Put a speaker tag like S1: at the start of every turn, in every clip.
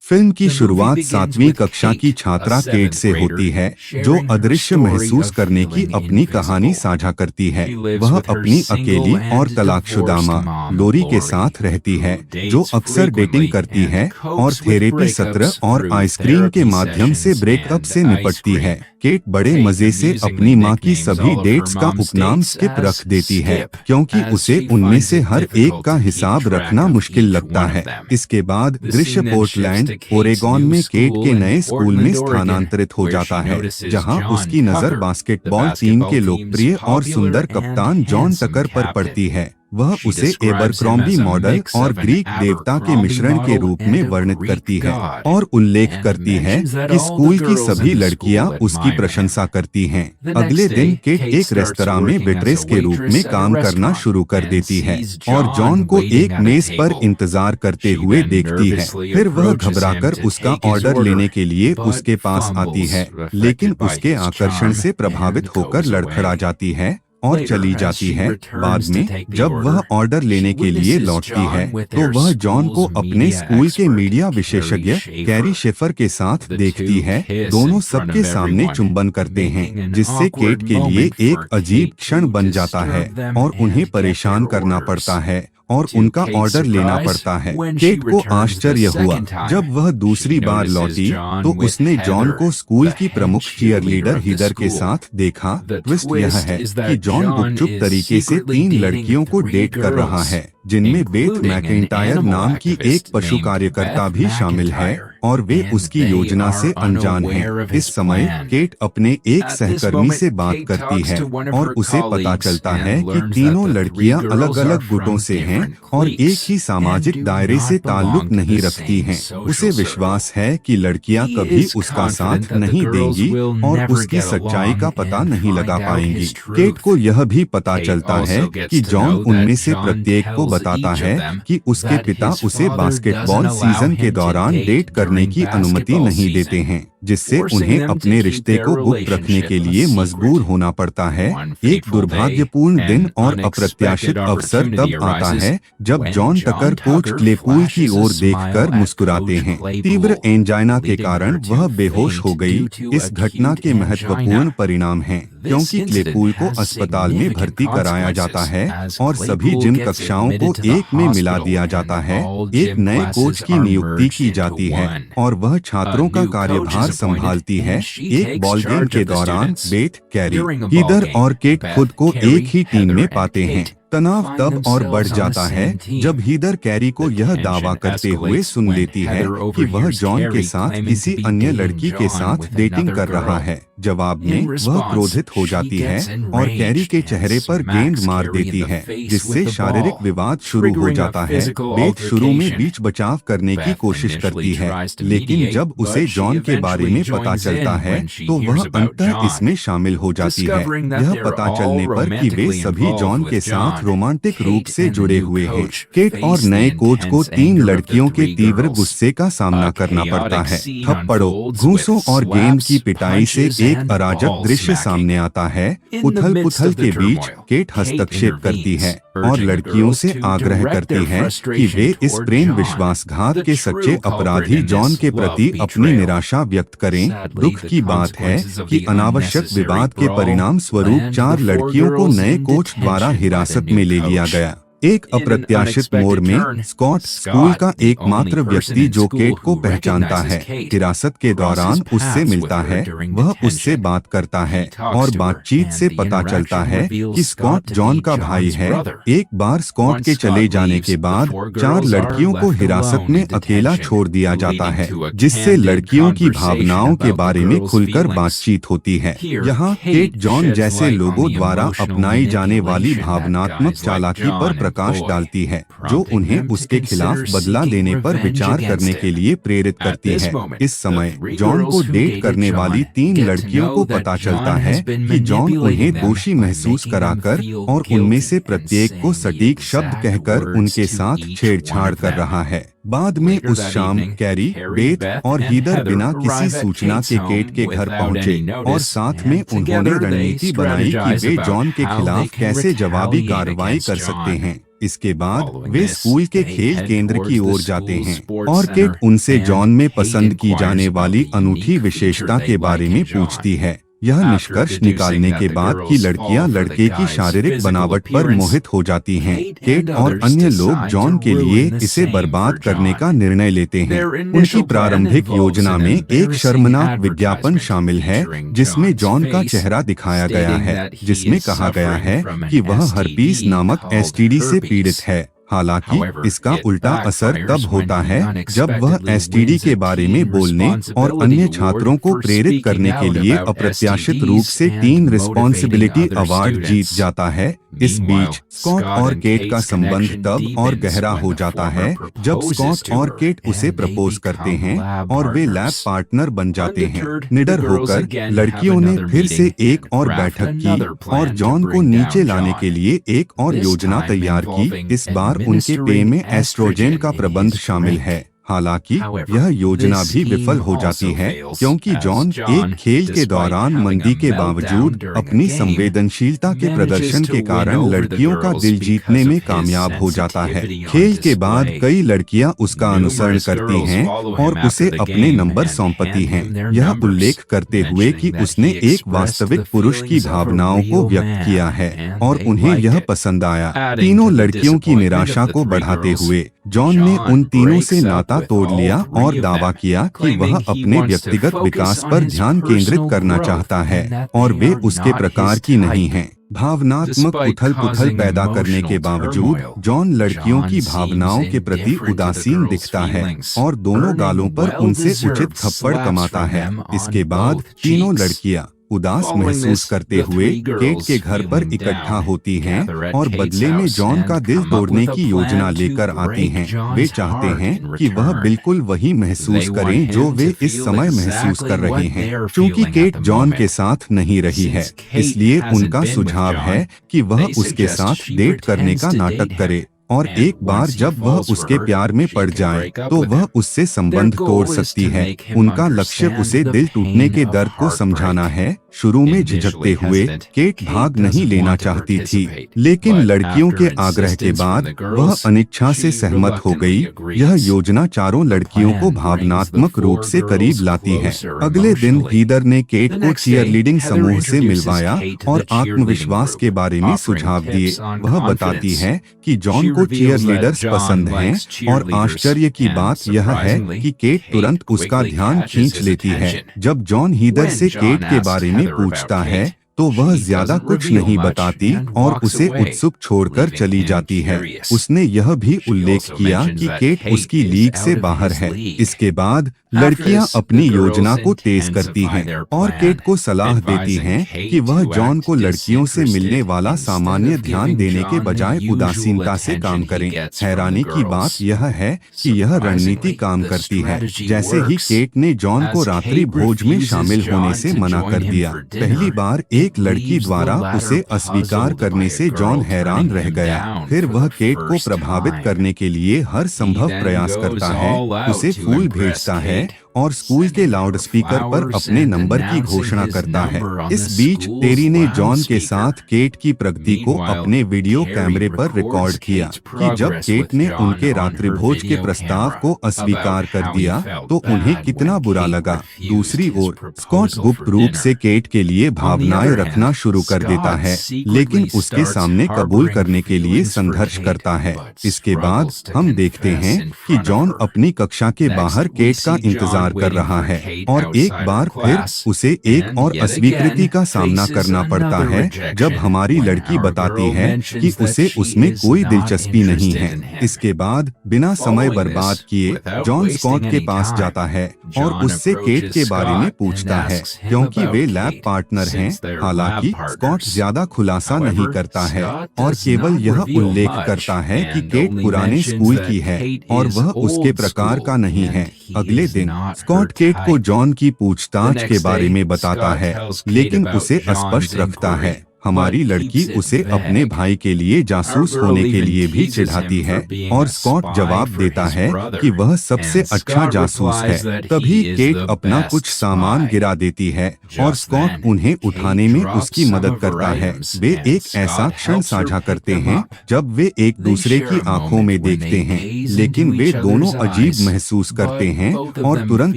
S1: Film की शुरुआत 7वीं कक्षा की छात्रा केट से होती है, जो अदृश्य महसूस करने की अपनी कहानी साझा करती है। वह अपनी अकेली और तलाकशुदा माँ लोरी के साथ रहती है, जो अक्सर डेटिंग करती है और थेरेपी सत्र और आइसक्रीम के माध्यम से ब्रेकअप से निपटती है। केट बड़े मजे से अपनी माँ की सभी डेट्स का उपनाम स्किप रख देती है, क्योंकि उसे उनमें से हर एक का हिसाब रखना मुश्किल लगता है। इसके बाद दृश्य पोर्टलैंड, ओरेगॉन में केट के नए स्कूल में स्थानांतरित हो जाता है, जहां उसकी नज़र बास्केटबॉल टीम के लोकप्रिय और सुंदर कप्तान जॉन टकर पर पड़ती है। वह उसे एबरक्रॉम्बी मॉडल और ग्रीक देवता के मिश्रण के रूप में वर्णित करती है और उल्लेख करती है कि स्कूल की सभी लड़कियां उसकी प्रशंसा करती हैं। अगले दिन केट एक रेस्तरां में वेट्रेस के रूप में काम करना शुरू कर देती है और जॉन को एक मेज पर इंतजार करते हुए देखती है। फिर वह घबराकर उसका ऑर्डर लेने के लिए उसके पास आती है, लेकिन उसके आकर्षण से प्रभावित होकर लड़खड़ा जाती है और चली जाती है। बाद में जब वह ऑर्डर लेने के लिए लौटती है, तो वह जॉन को अपने स्कूल के मीडिया विशेषज्ञ कैरी शेफर के साथ देखती है। दोनों सबके सामने चुंबन करते हैं, जिससे केट के लिए एक अजीब क्षण बन जाता है और उन्हें परेशान करना पड़ता है और उनका ऑर्डर लेना पड़ता है। केट को आश्चर्य हुआ जब वह दूसरी बार लौटी तो उसने जॉन को स्कूल की प्रमुख चीयरलीडर हीदर के साथ देखा। ट्विस्ट यह है कि जॉन गुपचुप तरीके से 3 लड़कियों को डेट कर रहा है, जिनमें बेथ मैकेंटायर नाम की एक पशु कार्यकर्ता भी शामिल है और वे उसकी योजना से अनजान हैं। इस समय केट अपने एक सहकर्मी से बात करती है और उसे पता चलता है कि तीनों लड़कियां अलग-अलग गुटों से हैं और एक ही सामाजिक दायरे से ताल्लुक नहीं रखती हैं। उसे विश्वास है कि लड़कियां कभी उसका साथ नहीं देंगी और उसकी सच्चाई का पता नहीं लगा पाएंगी। केट को यह भी पता चलता है कि जॉन उनमें से प्रत्येक को बताता है कि उसके पिता उसे बास्केटबॉल सीजन के दौरान डेट करने की अनुमति नहीं देते हैं, जिससे उन्हें अपने रिश्ते को गुप्त रखने के लिए मजबूर होना पड़ता है। एक दुर्भाग्यपूर्ण दिन और अप्रत्याशित अवसर तब आता है जब जॉन टकर कोच क्लेपूल की ओर देखकर मुस्कुराते हैं। तीव्र एंजाइना के कारण वह बेहोश हो गई। इस घटना के महत्वपूर्ण परिणाम हैं, क्योंकि क्लेपूल को अस्पताल में भर्ती कराया जाता है और सभी जिम कक्षाओं को एक में मिला दिया जाता है। एक नए कोच की नियुक्ति की जाती है और वह छात्रों का कार्यभार संभालती है। एक बॉल गेम के दौरान बेथ, कैरी, हीदर और केट खुद को एक ही टीम में पाते हैं। तनाव तब और बढ़ जाता है जब हीदर कैरी को यह दावा करते हुए सुन लेती है कि वह जॉन के साथ किसी अन्य लड़की के साथ डेटिंग कर रहा है। जवाब में वह क्रोधित हो जाती है और कैरी के चेहरे पर गेंद मार देती है, जिससे शारीरिक विवाद शुरू हो जाता है। बेथ शुरू में बीच बचाव करने की कोशिश करती है, लेकिन जब उसे जॉन के बारे में पता चलता है तो वह अंततः इसमें शामिल हो जाती है। यह पता चलने पर कि वे सभी जॉन के साथ रोमांटिक रूप से जुड़े हुए हैं। केट और नए कोच को 3 लड़कियों के तीव्र गुस्से का सामना करना पड़ता है। थप्पड़ों, घूंसों और गेंद की पिटाई से एक अराजक दृश्य सामने आता है। उथल-पुथल के बीच केट हस्तक्षेप करती है और लड़कियों से आग्रह करती है कि वे इस प्रेम विश्वासघात के सच्चे अपराधी जॉन के प्रति अपनी निराशा व्यक्त करें। दुख की बात है कि अनावश्यक विवाद के परिणाम स्वरूप 4 लड़कियों को नए कोच द्वारा हिरासत में ले लिया गया। एक अप्रत्याशित मोड़ में स्कॉट, स्कूल का एकमात्र व्यक्ति जो केट को पहचानता है, हिरासत के दौरान उससे मिलता है। वह उससे बात करता है और बातचीत से पता चलता है कि स्कॉट जॉन का भाई है। एक बार स्कॉट के चले जाने के बाद 4 लड़कियों को हिरासत में अकेला छोड़ दिया जाता है, जिससे लड़कियों की भावनाओं के बारे में खुलकर बातचीत होती है। यहाँ केट जॉन जैसे लोगों द्वारा अपनाई जाने वाली भावनात्मक चालाकी पर प्रकाश डालती है, जो उन्हें उसके खिलाफ बदला लेने पर विचार करने के लिए प्रेरित करती है। इस समय जॉन को डेट करने वाली 3 लड़कियों को पता चलता है कि जॉन उन्हें दोषी महसूस कराकर और उनमें से प्रत्येक को सटीक शब्द कहकर उनके साथ छेड़छाड़ कर रहा है। बाद में उस शाम कैरी, बेथ और हीदर बिना किसी सूचना के केट के घर पहुंचे और साथ में उन्होंने रणनीति बनाई कि वे जॉन के खिलाफ कैसे जवाबी कार्रवाई कर सकते हैं। इसके बाद वे स्कूल के खेल केंद्र की ओर जाते हैं और केट उनसे जॉन में पसंद की जाने वाली अनूठी विशेषता के बारे में पूछती है। यह निष्कर्ष निकालने के बाद कि लड़कियां लड़के की शारीरिक बनावट पर मोहित हो जाती हैं, केट और अन्य लोग जॉन के लिए इसे बर्बाद करने का निर्णय लेते हैं। उनकी प्रारंभिक योजना में एक शर्मनाक विज्ञापन शामिल है जिसमें जॉन का चेहरा दिखाया गया है, जिसमें कहा गया है कि वह हर्पीस नामक एसटीडी से पीड़ित है। हालांकि इसका उल्टा असर तब होता है जब वह एसटीडी के बारे में बोलने और अन्य छात्रों को प्रेरित करने के लिए अप्रत्याशित रूप से टीन रिस्पॉन्सिबिलिटी अवार्ड जीत जाता है। इस बीच स्कॉट और केट का संबंध तब और गहरा हो जाता है जब स्कॉट और केट उसे प्रपोज करते हैं और वे लैब पार्टनर बन जाते हैं। निडर होकर लड़कियों ने फिर से एक और बैठक की और जॉन को नीचे लाने के लिए एक और योजना तैयार की। इस बार उनके पेय में एस्ट्रोजेन का प्रबंध शामिल है। हालांकि यह योजना भी विफल हो जाती है क्योंकि जॉन एक खेल के दौरान मंदी के बावजूद अपनी संवेदनशीलता के प्रदर्शन के कारण लड़कियों का दिल जीतने में कामयाब हो जाता है। खेल के बाद कई लड़कियां उसका अनुसरण करती हैं और उसे अपने नंबर सौंपती हैं, यह उल्लेख करते हुए कि उसने एक वास्तविक पुरुष की भावनाओं को व्यक्त किया है और उन्हें यह पसंद आया। तीनों लड़कियों की निराशा को बढ़ाते हुए जॉन ने उन तीनों से नाता तोड़ लिया और दावा किया कि वह अपने व्यक्तिगत विकास पर ध्यान केंद्रित करना चाहता है और वे उसके प्रकार की नहीं हैं। भावनात्मक उथल-पुथल पैदा करने के बावजूद जॉन लड़कियों की भावनाओं के प्रति उदासीन दिखता है और दोनों गालों पर उनसे उचित थप्पड़ कमाता है। इसके बाद तीनों लड़कियां उदास महसूस करते हुए केट के घर पर इकट्ठा होती हैं और बदले में जॉन का दिल तोड़ने की योजना लेकर आती हैं। वे चाहते हैं कि वह बिल्कुल वही महसूस करें जो वे इस समय महसूस कर रहे हैं। चूंकि केट जॉन के साथ नहीं रही है, इसलिए उनका सुझाव है कि वह उसके साथ डेट करने का नाटक करे और एक बार जब वह उसके प्यार में पड़ जाए तो वह उससे संबंध तोड़ सकती है। उनका लक्ष्य उसे दिल टूटने के दर्द को समझाना है। शुरू में झिझकते हुए केट भाग नहीं लेना चाहती थी, लेकिन लड़कियों के आग्रह के बाद वह अनिच्छा से सहमत हो गई। यह योजना चारों लड़कियों को भावनात्मक रूप से करीब लाती है। अगले दिन हीदर ने केट को चीयरलीडिंग समूह से मिलवाया और आत्मविश्वास के बारे में सुझाव दिए। वह बताती है कि जॉन को चीयरलीडर्स पसंद हैं और आश्चर्य की बात यह है कि केट तुरंत उसका ध्यान खींच लेती है। जब जॉन हीदर से केट के बारे में पूछता है तो वह ज्यादा कुछ नहीं बताती और उसे उत्सुक छोड़कर चली जाती है। उसने यह भी उल्लेख किया कि केट उसकी लीग से बाहर है। इसके बाद लड़कियां अपनी योजना को तेज करती हैं और केट को सलाह देती हैं कि वह जॉन को लड़कियों से मिलने वाला सामान्य ध्यान देने के बजाय उदासीनता से काम करें। हैरानी की बात यह है कि यह रणनीति काम करती है। जैसे ही केट ने जॉन को रात्रि भोज में शामिल होने से मना कर दिया, पहली बार एक लड़की द्वारा उसे अस्वीकार करने से जॉन हैरान रह गया। फिर वह केट को प्रभावित करने के लिए हर संभव प्रयास करता है, उसे फूल भेजता है और स्कूल के लाउडस्पीकर पर अपने नंबर की घोषणा करता है। इस बीच टेरी ने जॉन के साथ केट की प्रगति को अपने वीडियो कैमरे पर रिकॉर्ड किया कि जब केट ने उनके रात्रिभोज के प्रस्ताव को अस्वीकार कर दिया तो उन्हें कितना बुरा लगा। दूसरी ओर स्कॉट गुप्त रूप से केट के लिए भावनाएं रखना शुरू कर देता है, लेकिन उसके सामने कबूल करने के लिए संघर्ष करता है। इसके बाद हम देखते हैं कि जॉन अपनी कक्षा के बाहर केट का इंतजार कर रहा है और एक बार फिर उसे एक और अस्वीकृति का सामना करना पड़ता है जब हमारी लड़की बताती है कि उसे उसमें कोई दिलचस्पी नहीं है। इसके बाद बिना समय बर्बाद किए जॉन स्कॉट के पास जाता है और उससे केट के बारे में पूछता है, क्योंकि वे लैब पार्टनर हैं। हालांकि स्कॉट ज्यादा खुलासा नहीं करता है और केवल यह उल्लेख करता है कि केट पुराने स्कूल की है और वह उसके प्रकार का नहीं है। अगले दिन स्कॉट केट को जॉन की पूछताछ के बारे में बताता है, लेकिन उसे अस्पष्ट रखता है। हमारी लड़की उसे अपने भाई के लिए जासूस होने के लिए भी चिढ़ाती है और स्कॉट जवाब देता है कि वह सबसे अच्छा जासूस है। तभी केट अपना कुछ सामान गिरा देती है और स्कॉट उन्हें उठाने में उसकी मदद करता है। वे एक ऐसा क्षण साझा करते हैं जब वे एक दूसरे की आंखों में देखते हैं, लेकिन वे दोनों अजीब महसूस करते हैं और तुरंत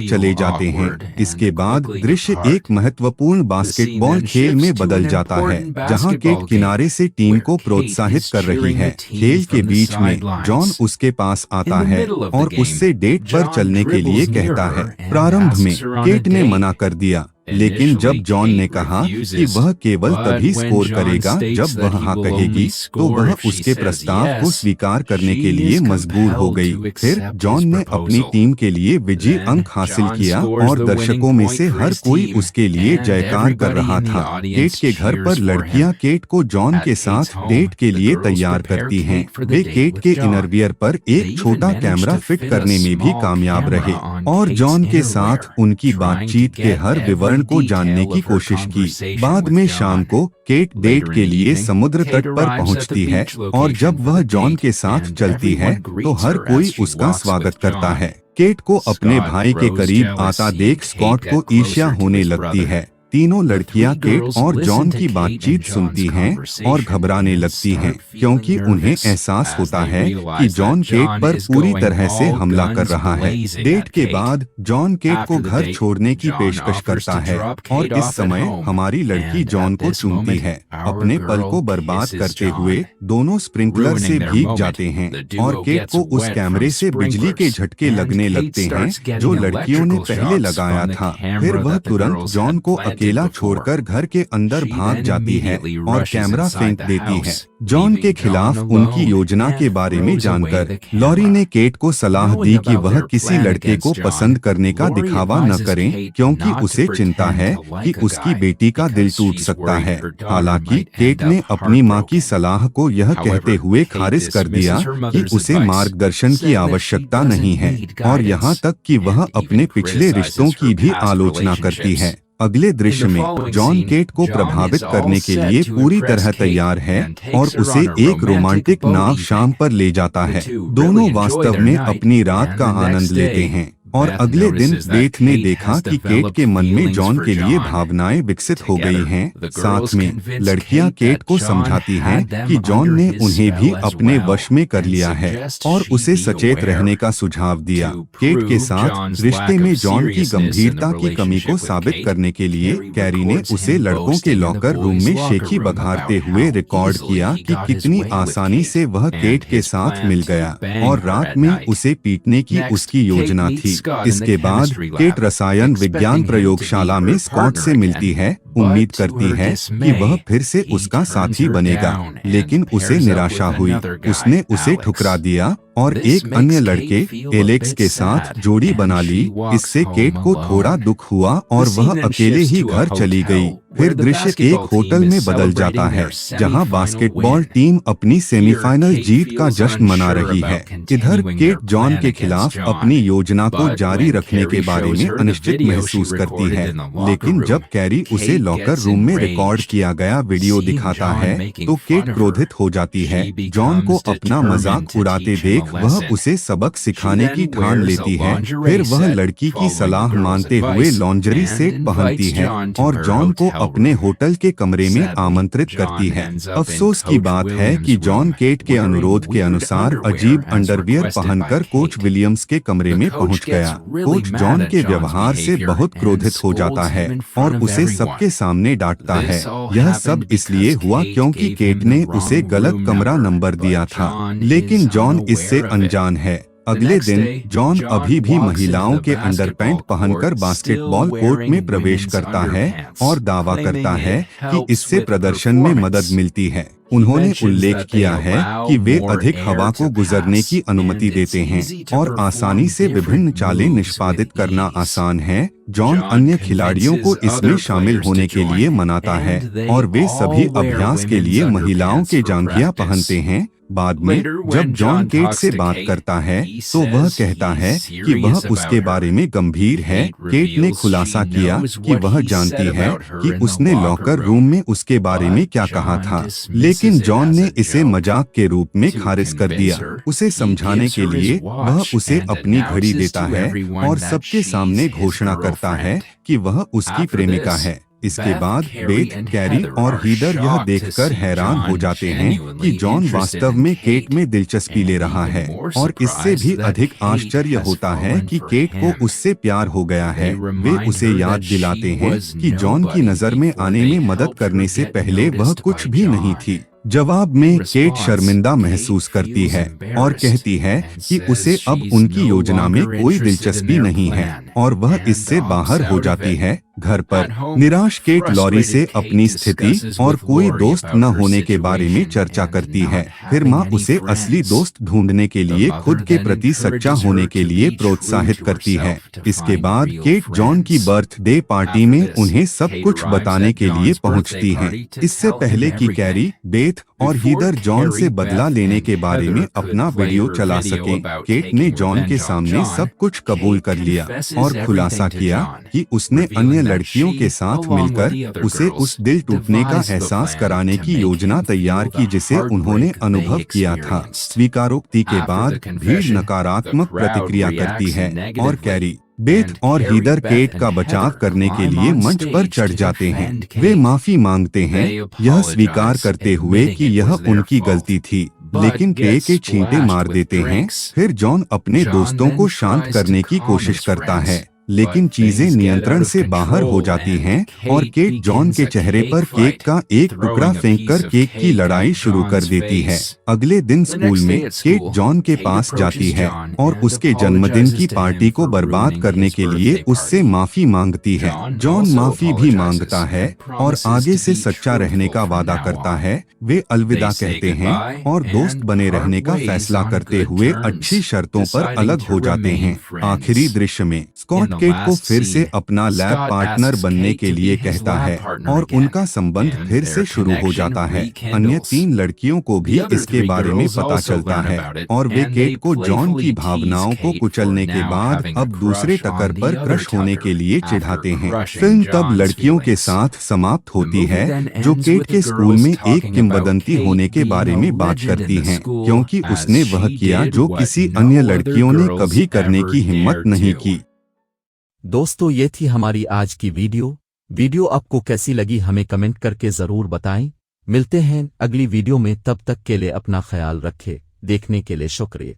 S1: चले जाते हैं। इसके बाद दृश्य एक महत्वपूर्ण बास्केटबॉल खेल में बदल जाता है, जहां केट किनारे से टीम को प्रोत्साहित कर रही है। खेल के बीच में जॉन उसके पास आता है और उससे डेट पर चलने के लिए कहता है। प्रारंभ में केट ने मना कर दिया, लेकिन जब जॉन ने कहा कि वह केवल तभी स्कोर करेगा जब वह हाँ कहेगी, तो वह उसके प्रस्ताव को स्वीकार करने के लिए मजबूर हो गई। फिर जॉन ने अपनी टीम के लिए विजयी अंक हासिल किया और दर्शकों में से हर कोई उसके लिए जयकार कर रहा था। केट के घर पर लड़कियां केट को जॉन के साथ डेट के लिए तैयार करती हैं। वे केट के इनरवियर पर एक छोटा कैमरा फिट करने में भी कामयाब रहे और जॉन के साथ उनकी बातचीत के हर विवरण को जानने की कोशिश की। बाद में शाम को केट डेट के लिए समुद्र तट पर पहुंचती है और जब वह जॉन के साथ चलती है तो हर कोई उसका स्वागत करता है। केट को अपने भाई के करीब आता देख स्कॉट को ईर्ष्या होने लगती है। तीनों लड़कियां केट और जॉन की बातचीत सुनती हैं और घबराने लगती हैं, क्योंकि उन्हें एहसास होता है कि जॉन केट पर पूरी तरह से हमला कर रहा है। डेट के बाद जॉन केट को घर छोड़ने की पेशकश करता है और इस समय हमारी लड़की जॉन को चूमती है। अपने पल को बर्बाद करते हुए दोनों स्प्रिंकलर से भीग जाते हैं और केट को उस कैमरे से बिजली के झटके लगने लगते हैं जो लड़कियों ने पहले लगाया था। फिर वह तुरंत जॉन को अकेला छोड़कर घर के अंदर भाग जाती है और कैमरा फेंक देती है। जॉन के खिलाफ उनकी योजना के बारे में जानकर लॉरी ने केट को सलाह दी कि वह किसी लड़के को पसंद करने का दिखावा न करें, क्योंकि उसे चिंता है कि उसकी बेटी का दिल टूट सकता है। हालांकि केट ने अपनी मां की सलाह को यह कहते हुए खारिज कर दिया कि उसे मार्गदर्शन की आवश्यकता नहीं है और यहाँ तक कि वह अपने पिछले रिश्तों की भी आलोचना करती है। अगले दृश्य में जॉन केट को प्रभावित करने के लिए पूरी तरह तैयार है और उसे एक रोमांटिक नाव शाम पर ले जाता है। दोनों वास्तव में अपनी रात का आनंद लेते हैं और अगले दिन बेथ ने देखा कि केट के मन में जॉन के लिए भावनाएं विकसित हो गई हैं। साथ में लड़कियां केट को समझाती हैं कि जॉन ने उन्हें भी अपने वश में कर लिया है और उसे सचेत रहने का सुझाव दिया। केट के साथ रिश्ते में जॉन की गंभीरता की कमी को साबित करने के लिए कैरी ने उसे लड़कों के लॉकर रूम में शेखी बघारते हुए रिकॉर्ड किया कि कितनी आसानी से वह केट के साथ मिल गया और रात में उसे पीटने की उसकी योजना थी। इसके बाद केट रसायन विज्ञान प्रयोगशाला में स्कॉट से मिलती है, उम्मीद करती है कि वह फिर से उसका साथी बनेगा, लेकिन उसे निराशा हुई। उसने उसे ठुकरा दिया और एक अन्य लड़के एलेक्स के साथ जोड़ी बना ली। इससे केट को थोड़ा दुख हुआ और वह अकेले ही घर चली गई। फिर दृश्य एक होटल में बदल जाता है जहां बास्केटबॉल टीम अपनी सेमीफाइनल जीत का जश्न मना रही है। इधर केट जॉन के खिलाफ अपनी योजना को जारी रखने के बारे में अनिश्चित महसूस करती है, लेकिन जब कैरी उसे लॉकर रूम में रिकॉर्ड किया गया वीडियो दिखाता है तो केट क्रोधित हो जाती है। जॉन को अपना मजाक उड़ाते देख वह उसे सबक सिखाने की ठान लेती है। फिर वह लड़की की सलाह मानते हुए लॉन्जरी सेट पहनती है और जॉन को अपने होटल के कमरे में आमंत्रित करती है। अफसोस की बात है कि जॉन केट के अनुरोध के अनुसार अजीब अंडरवियर पहनकर कोच विलियम्स के कमरे में पहुंच गया। कोच जॉन के व्यवहार से बहुत क्रोधित हो जाता है और उसे सबके सामने डांटता है। यह सब इसलिए हुआ क्योंकि केट ने उसे गलत कमरा नंबर दिया था, लेकिन जॉन इससे अनजान है। अगले दिन जॉन अभी भी महिलाओं के अंडरपैंट पहनकर बास्केटबॉल कोर्ट में प्रवेश करता है और दावा करता है कि इससे प्रदर्शन में मदद मिलती है। उन्होंने उल्लेख किया है कि वे अधिक हवा को गुजरने की अनुमति देते हैं और आसानी से विभिन्न चालें निष्पादित करना आसान है। जॉन अन्य खिलाड़ियों को इसमें शामिल होने के लिए मनाता है और वे सभी अभ्यास के लिए महिलाओं के जांघिया पहनते हैं। बाद में जब जॉन केट से बात करता है तो वह कहता है कि वह उसके बारे में गंभीर है। केट ने खुलासा किया कि वह जानती है कि उसने लॉकर रूम में उसके बारे में क्या कहा था, लेकिन जॉन ने इसे मजाक के रूप में खारिज कर दिया। उसे समझाने के लिए वह उसे अपनी घड़ी देता है और सबके सामने घोषणा करता है कि वह उसकी प्रेमिका है। इसके बाद बेथ, कैरी और हीदर यह देखकर हैरान हो जाते हैं कि जॉन वास्तव में केट में दिलचस्पी ले रहा है, और इससे भी अधिक आश्चर्य होता है कि केट को उससे प्यार हो गया है। वे उसे याद दिलाते हैं कि जॉन की नज़र में आने में मदद करने से पहले वह कुछ भी नहीं थी। जवाब में केट शर्मिंदा महसूस करती है और कहती है कि उसे अब उनकी योजना में कोई दिलचस्पी नहीं है और वह इससे बाहर हो जाती है। घर पर निराश केट लॉरी से अपनी स्थिति और कोई दोस्त न होने के बारे में चर्चा करती है। फिर माँ उसे असली दोस्त ढूंढने के लिए खुद के प्रति सच्चा होने के लिए प्रोत्साहित करती है। इसके बाद केट जॉन की बर्थडे पार्टी में उन्हें सब कुछ बताने के लिए पहुंचती है। इससे पहले कि कैरी, बेथ और हीदर जॉन से बदला लेने के बारे में अपना वीडियो चला सकें, केट ने जॉन के सामने सब कुछ कबूल कर लिया और खुलासा किया कि उसने अन्य लड़कियों के साथ मिलकर उसे उस दिल टूटने का एहसास कराने की योजना तैयार की जिसे उन्होंने अनुभव किया था। स्वीकारोक्ति के बाद भीड़ नकारात्मक प्रतिक्रिया करती है और कैरी, बेथ और हीदर केट का बचाव करने के लिए मंच पर चढ़ जाते हैं। वे माफी मांगते हैं, यह स्वीकार करते हुए कि यह उनकी गलती थी, लेकिन पे के छींटे मार देते हैं। फिर जॉन अपने दोस्तों को शांत करने की कोशिश करता है, लेकिन चीजें नियंत्रण से बाहर हो जाती हैं और केट जॉन के चेहरे पर केक का एक टुकड़ा फेंककर केक की लड़ाई शुरू कर देती है। अगले दिन स्कूल में केट जॉन के पास जाती है और उसके जन्मदिन की पार्टी को बर्बाद करने के लिए उससे माफी मांगती है। जॉन माफी भी मांगता है और आगे से सच्चा रहने का वादा करता है। वे अलविदा कहते हैं और दोस्त बने रहने का फैसला करते हुए अच्छी शर्तों पर अलग हो जाते हैं। आखिरी दृश्य में स्कॉट केट को फिर से अपना लैब पार्टनर बनने के लिए कहता है और उनका संबंध फिर से शुरू हो जाता है। अन्य 3 लड़कियों को भी इसके बारे में पता चलता है और वे केट को जॉन की भावनाओं को कुचलने के बाद अब दूसरे टकर पर क्रश होने के लिए चिढ़ाते हैं। फिल्म तब लड़कियों के साथ समाप्त होती है जो केट के स्कूल में एक किंवदंती होने के बारे में बात करती हैं, क्योंकि उसने वह किया जो किसी अन्य लड़कियों ने कभी करने की हिम्मत नहीं की।
S2: दोस्तों, ये थी हमारी आज की वीडियो आपको कैसी लगी हमें कमेंट करके जरूर बताएं। मिलते हैं अगली वीडियो में, तब तक के लिए अपना ख्याल रखें। देखने के लिए शुक्रिया।